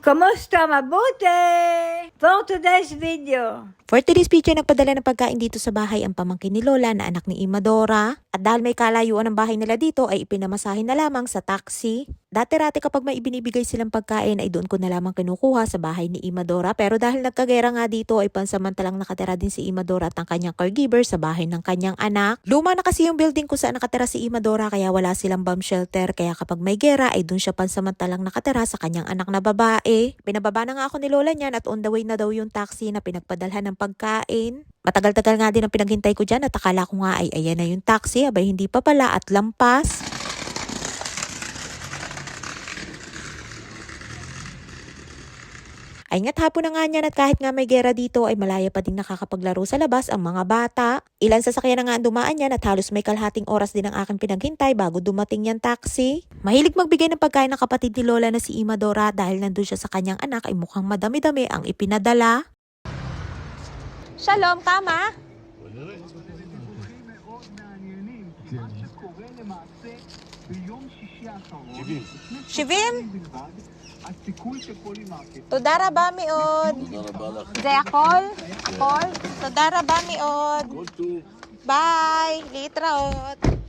Kumusta? Mabuti! For today's video. For today's video, nagpadala ng pagkain dito sa bahay ang pamangkin ni Lola na anak ni Imadora. At dahil may kalayuan ng bahay nila dito ay ipinamasahin na lamang sa taxi. Dati-rati kapag may ibinibigay silang pagkain ay doon ko na lamang kinukuha sa bahay ni Imadora. Pero dahil nagkagera nga dito ay pansamantalang nakatira din si Imadora at ang kanyang caregiver sa bahay ng kanyang anak. Luma na kasi yung building kung saan nakatira si Imadora kaya wala silang bomb shelter. Kaya kapag may gera ay doon siya pansamantalang nakatira sa kanyang anak na babae. Pinababa na nga ako ni Lola niyan at on the way na daw yung taxi na pinagpadalhan ng pagkain. Matagal-tagal nga din ang pinaghintay ko dyan at akala ko nga ay ayan na yung taxi, abay hindi pa pala at lampas. Ay nga't hapon na nga niyan at kahit nga may gera dito ay malaya pa ding nakakapaglaro sa labas ang mga bata. Ilan sasakyan na nga ang dumaan yan at halos may kalahating oras din ang aking pinaghintay bago dumating yan taxi. Mahilig magbigay ng pagkain ng kapatid ni Lola na si Imadora dahil nandun siya sa kanyang anak ay mukhang madami-dami ang ipinadala. Shalom, kama? שבעים? תודה רבה מאוד. זה הכל? הכל? תודה רבה מאוד. ביי, להתראות.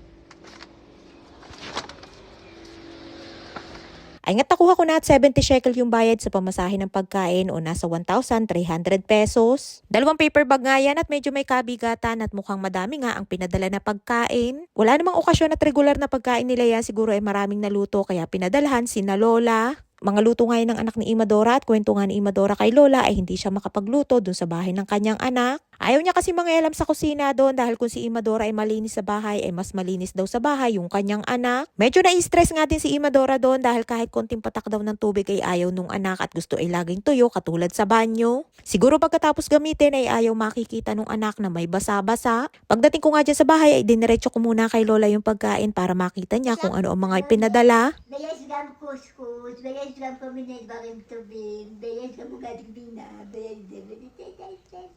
Ay nga nakuha ko na at 70 shekel yung bayad sa pamasahe ng pagkain o nasa 1,300 pesos. Dalawang paper bag nga yan at medyo may kabigatan at mukhang madami nga ang pinadala na pagkain. Wala namang okasyon at regular na pagkain nila yan, siguro ay maraming naluto kaya pinadalhan sina Lola. Mga luto nga ng anak ni Imadora at kwento nga ni Imadora kay Lola ay hindi siya makapagluto dun sa bahay ng kanyang anak. Ayaw niya kasi mangialam sa kusina doon dahil kung si Imadora ay malinis sa bahay ay mas malinis daw sa bahay yung kanyang anak. Medyo na-stress nga din si Imadora doon dahil kahit konting patak daw ng tubig ay ayaw nung anak at gusto ay laging tuyo katulad sa banyo. Siguro pagkatapos gamitin ay ayaw makikita nung anak na may basa-basa. Pagdating ko nga dyan sa bahay ay diniretso ko muna kay Lola yung pagkain para makita niya kung ano ang mga ipinadala. ויש גם קוסקוס, ויש גם כל מיני דברים טובים, ויש גם עוגת גבינה, ויש זה.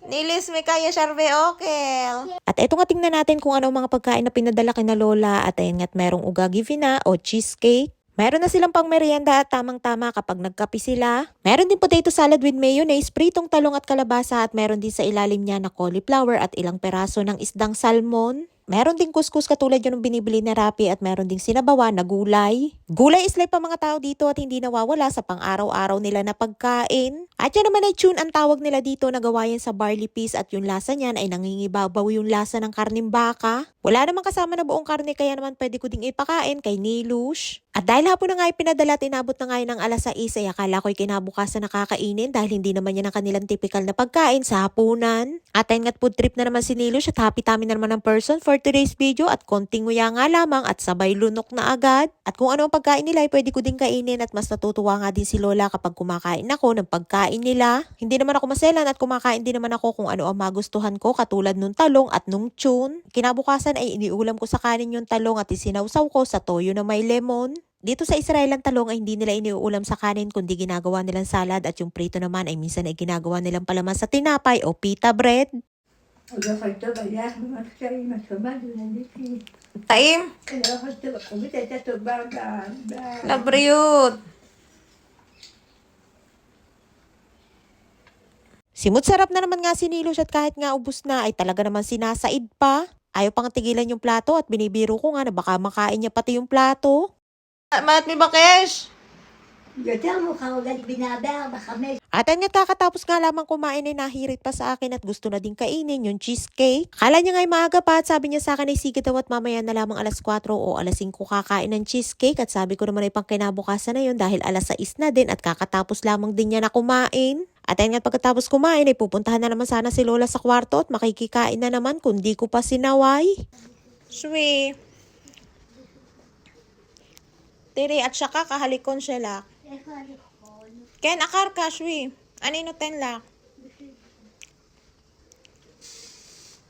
Nilis may kaya syarve okel. At eto nga tingnan natin kung ano ang mga pagkain na pinadala kina Lola at ayun nga't merong ugagi vina o cheesecake. Meron na silang pang merienda at tamang-tama kapag nagkape sila. Meron din potato salad with mayonnaise, pritong talong at kalabasa at meron din sa ilalim niya na cauliflower at ilang peraso ng isdang salmon. Meron ding kuskus katulad yun ng binibili na Rappi at meron ding sinabawan na gulay. Gulay is life pa mga tao dito at hindi nawawala sa pang-araw-araw nila na pagkain. At yan naman ay tune ang tawag nila dito na gawayan sa barley peas at yung lasa niyan ay nangingibabaw yung lasa ng karning baka. Wala namang kasama na buong karne kaya naman pwede ko ding ipakain kay Nilush. At dahil hapon na nga ipinadala at inabot na nga yun ng alas 6 ay akala ko'y kinabukasan nakakainin dahil hindi naman yan ang kanilang typical na pagkain sa hapunan. At ayun nga't food trip na naman si Nilush at happy-tummy na naman ng person for today's video at konting nguya nga lamang at sabay lunok na agad. At kung ano ang pagkain nila ay pwede ko din kainin at mas natutuwa nga din si Lola kapag kumakain ako ng pagkain nila. Hindi naman ako maselan at kumakain din naman ako kung ano ang magustuhan ko katulad nung talong at nung tune. Kinabukasan ay iniulam ko sa kanin yung talong at isinawsaw ko sa toyo na may lemon. Dito sa Israel ang talong ay hindi nila iniuulam sa kanin kundi ginagawa nilang salad at yung prito naman ay minsan ay ginagawa nilang palaman sa tinapay o pita bread. עוד לא אכלת טוב, היה ממש קרים, השומעת, ונדיתי. Taim! לא אכלת טוב, החומית הייתה טובה Labriyot! Simut sarap na naman nga si Nilush at kahit nga ubus na ay talaga naman sinasaid pa. Ayaw pang tigilan yung plato at binibiro ko nga na baka makain niya pati yung plato. Mat mi bakesh! יותר מאוחר, עוגת גבינה ב4-5. At nga kakatapos nga lamang kumain ay nahirit pa sa akin at gusto na din kainin yung cheesecake. Kala niya nga'y maaga pa at sabi niya sa akin ay sige daw at mamaya na lamang alas 4 o alas 5 kakain ng cheesecake. At sabi ko naman ay pang kinabukasan na yun dahil alas 6 na din at kakatapos lamang din niya na kumain. At ayun nga pagkatapos kumain ay pupuntahan na naman sana si Lola sa kwarto at makikikain na naman kundi ko pa sinaway. Sweet. Tiri at saka kahalikon siya lak. איך לאכול? Ken akar ka, shwi. Anino ten lak?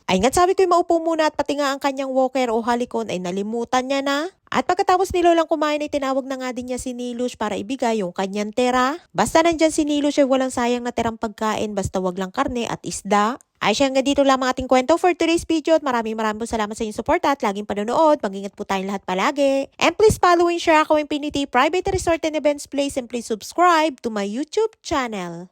Ay nga't sabi ko'y maupo muna at pati nga ang kanyang walker o halikon ay nalimutan niya na. At pagkatapos ni Lolang kumain ay tinawag na nga din niya si Nilush para ibigay yung kanyang tira. Basta nandyan si Nilush ay walang sayang na tirang pagkain basta wag lang karne at isda. Ay siya nga dito lamang ating kwento for today's video at maraming po salamat sa inyong support at laging panonood. Mag-ingat po tayong lahat palagi. And please follow and share ako Infinity Private Resort and Events Place and please subscribe to my YouTube channel.